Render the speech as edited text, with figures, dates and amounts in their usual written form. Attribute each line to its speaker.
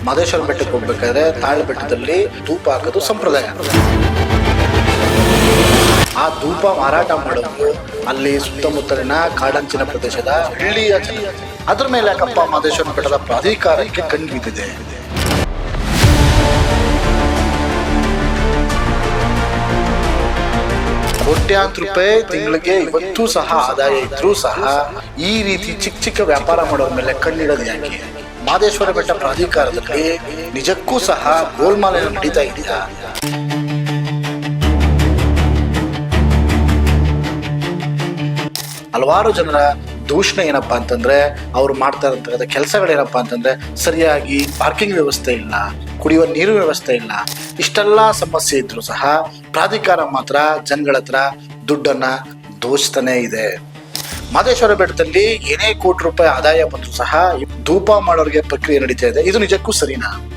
Speaker 1: ಮಾದೇಶ್ವರ ಬೆಟ್ಟಕ್ಕೆ ಹೋಗ್ಬೇಕಾದ್ರೆ ತಾಳ ಬೆಟ್ಟದಲ್ಲಿ ಧೂಪ ಹಾಕೋದು ಸಂಪ್ರದಾಯ. ಆ ಧೂಪ ಮಾರಾಟ ಮಾಡೋದು ಅಲ್ಲಿ ಸುತ್ತಮುತ್ತಲಿನ ಕಾಡಂಚಿನ ಪ್ರದೇಶದ ಹಳ್ಳಿಯ ಜನ. ಅದ್ರ ಮೇಲೆ ಯಾಕಪ್ಪ ಮಾದೇಶ್ವರ ಬೆಟ್ಟದ ಪ್ರಾಧಿಕಾರಕ್ಕೆ ಕಣ್ಣು ಬಿದ್ದಿದೆ. ಕೋಟ್ಯಾಂತರ ರೂಪಾಯಿ ತಿಂಗಳಿಗೆ ಇವತ್ತೂ ಸಹ ಆದಾಯ ಇದ್ರೂ ಸಹ ಈ ರೀತಿ ಚಿಕ್ಕ ಚಿಕ್ಕ ವ್ಯಾಪಾರ ಮಾಡೋರ ಮೇಲೆ ಕಣ್ಣಿಡೋದು ಯಾಕೆ? ಮಾದೇಶ್ವರ ಬೆಟ್ಟ ಪ್ರಾಧಿಕಾರದಲ್ಲಿ ನಿಜಕ್ಕೂ ಸಹ ಗೋಲ್ಮಾಲ್ ನಡೀತಾ ಇದೆಯಾ? ಹಲವಾರು ಜನರ ದೂಷಣೆ ಏನಪ್ಪಾ ಅಂತಂದ್ರೆ, ಅವ್ರು ಮಾಡ್ತಾ ಇರತಕ್ಕಂಥ ಕೆಲಸಗಳೇನಪ್ಪಾ ಅಂತಂದ್ರೆ, ಸರಿಯಾಗಿ ಪಾರ್ಕಿಂಗ್ ವ್ಯವಸ್ಥೆ ಇಲ್ಲ, ಕುಡಿಯುವ ನೀರು ವ್ಯವಸ್ಥೆ ಇಲ್ಲ. ಇಷ್ಟೆಲ್ಲ ಸಮಸ್ಯೆ ಇದ್ರು ಸಹ ಪ್ರಾಧಿಕಾರ ಮಾತ್ರ ಜನಗಳ ಹತ್ರ ದುಡ್ಡನ್ನ ದೋಚ್ತಾನೆ ಇದೆ. ಮಾದೇಶ್ವರ ಬೆಟ್ಟದಲ್ಲಿ ಏನೇ ಕೋಟಿ ರೂಪಾಯಿ ಆದಾಯ ಬಂದರೂ ಸಹ ಧೂಪ ಮಾಡೋರಿಗೆ ಪ್ರಕ್ರಿಯೆ ನಡೀತಾ ಇದೆ. ಇದು ನಿಜಕ್ಕೂ ಸರಿನಾ?